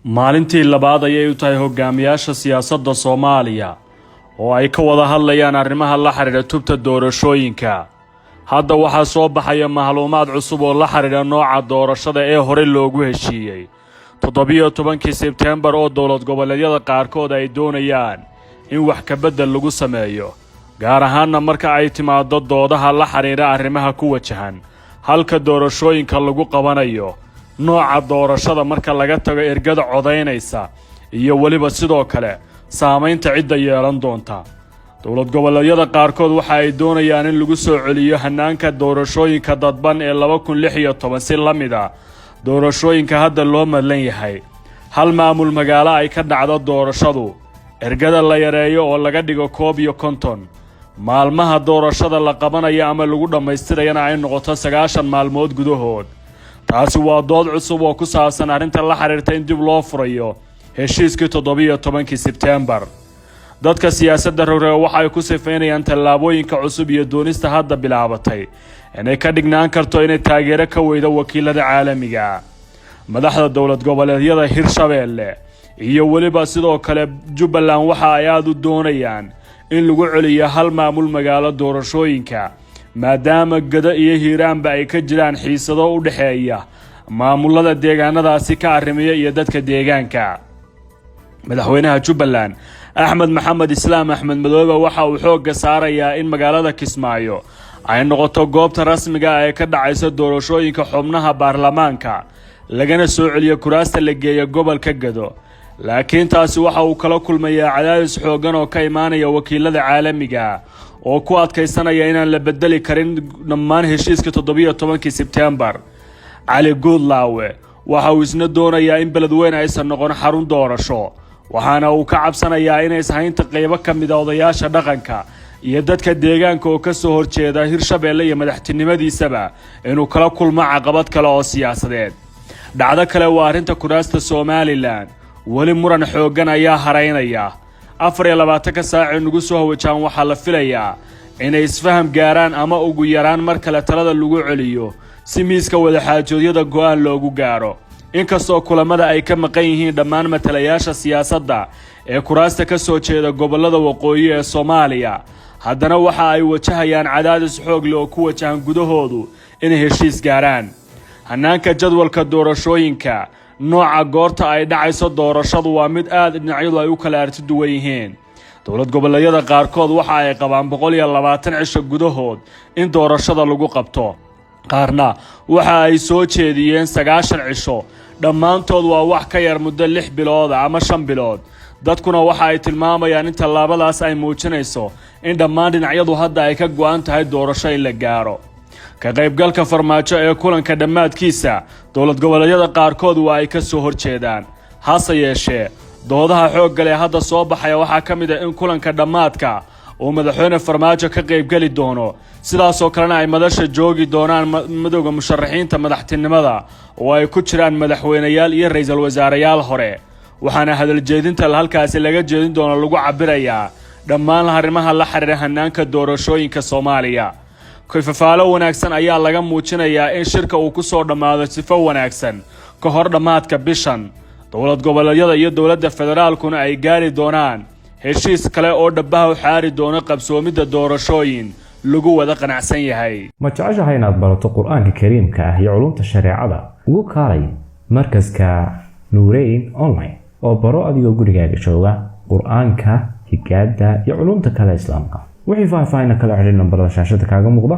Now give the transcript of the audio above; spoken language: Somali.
maalintii labaad ayay u tahay hogaamiyaasha siyaasadda Soomaaliya oo ay ka wada hadlayaan arrimaha la xiriira tubta doorashooyinka. Hadda waxaa soo baxaya macluumaad cusub oo la xiriira nooca doorashada ee hore loogu heshiiyey 17 Sebtembar oo dowlad goboleedyada qaarkood ay doonayaan in wax ka bedel lagu sameeyo, gaar ahaan marka ay timaado doodaha la xiriira arrimaha ku wajahan halka doorashooyinka lagu qabanayo, nooca doorashada marka laga tago ergada codaynaysa iyo waliba sidoo kale saamaynta cidda yeelan doonta. dowlad goboleedyada qaarkood waxa ay doonayaan in lagu soo celiyo hanaanka doorashooyinka dadban ee 2016 si la mid ah doorashooyinka hadda loo madlan yahay. hal maamul magaalo ay ka dhacdo doorashadu, ergada la yareeyo oo laga dhigo 51, maalmaha doorashada la qabanayo ama lagu dhamaystirayana ay noqoto 90 maalmood gudahood. taasi waa dood cusub oo ku saabsan arrinta la xiriirta in dib loo furayo heshiiskii 17 Sebtembar. dadka siyaasadda rogay waxa ay ku sifeynayaan tallaabooyinka cusub iyo doonista hadda bilaabatay inay ka dhignaan karto inay taageero ka weydo wakiilada caalamiga. madaxda dowlad goboleedyada Hirshabeelle iyo waliba sidoo kale Jubbaland waxa ay aad u doonayaan in lagu celiyo hal maamul magaalo doorashooyinka, maadaama Gada iyo Hiiraanba ay ka jiraan xiisado u dhaxeeya maamulada deegaanadaasi ka arrimiya iyo dadka deegaanka. madaxweynaha Jubbaland Axmed Maxamed Islaam Axmed Madoobe waxa uu xoogga saarayaa in magaalada Kismaayo ay noqoto goobta rasmiga ah ee ka dhacaysa doorashooyinka xubnaha baarlamaanka, lagana soo celiyo kuraasta la geeyo gobolka Gado. laakiin taasi waxa uu kala kulmayaa cadaadis xooggan oo ka imaanaya wakiilada caalamiga oo ku adkaysanaya inaan la bedeli karin dhammaan heshiiska 17 Sebtembar. Cali Goodlaawe waxa uu isna doonayaa in beledweyne aysan noqon xarun doorasho, waxaana uu ka cabsanayaa inay sahaynta qaybo ka mid ah odayaasha dhaqanka iyo dadka deegaanka oo ka soo horjeeda Hirshabeelle iyo madaxtinimadiisaba inuu kala kulmo caqabad kale oo siyaasadeed. dhacdo kale waa arrinta kuraasta Somaliland, wali muran xooggan ayaa haraynaya. 24 saac nagu soo wajaan waxaa la filayaa inay isfaham gaaraan ama ugu yaraan mar kale talada lagu celiyo si miiska wada xaajoodyada go'aan loogu gaaro. inkastoo kulamada ay ka maqan yihiin dhammaan matalayaasha siyaasadda ee kuraasta ka soo jeeda gobolada waqooyi ee Soomaaliya, haddana waxa ay wajahayaan cadaadis xoog leh oo ku wajahan gudahoodu inay heshiis gaaraan. hanaanka jadwalka doorashooyinka, nooca goorta ay dhacayso doorashadu waa mid aad dhinacyadu ay u kala arti duwan yihiin. dowlad goboleedyada qaarkood waxa ay qabaan 120 cisho gudahood in doorashada lagu qabto, qaarna waxa ay soo jeediyeen 90 cisho. dhammaantood waa wax ka yar muddo 6 bilood ama 5 bilood. dadkuna waxa ay tilmaamayaan in tallaabadaas ay muujinayso in dhammaan dhinacyadu hadda ay ka go'an tahay doorasho in la gaaro. ka qaybgalka farmaajo ee kulanka dhammaadkiisa, dowlad goboleedyada qaarkood waa ay ka soo horjeedaan. hase yeeshee doodaha xoogga leh hadda soo baxaya waxaa ka mid ah in kulanka dhammaadka oo madaxweyne farmaajo ka qaybgali doono, sidaas oo kalena ay madasha joogi doonaan madowga musharaxiinta madaxtinimada oo ay ku jiraan madaxweynayaal iyo ra'iisul wasaareyaal hore. waxaana hadal jeedinta halkaasi laga jeedin doono lagu cabirayaa dhammaan arrimaha la xiriira hanaanka doorashooyinka Soomaaliya. kayfafaalo wanaagsan ayaa laga muujinayaa in shirka uu ku soo dhamaado sifo wanaagsan ka hor dhamaadka bishan. dowlad goboleedyada iyo dowladda federaalkuna ay gaari doonaan heshiis kale oo dhabaha u xaari doono qabsoomidda doorashooyin lagu wada qanacsan yahay. ma jeceshahay inaad barato quraanka kariimka ah iyo culumta shareecada? ugu kaalay markaska Nuurayn Online oo baro adigoo gurigaaga jooga quraanka, higaada iyo culumta kale islaamka. wixii faahfaahin kala xiriir nambarada shaashada kaaga muuqda.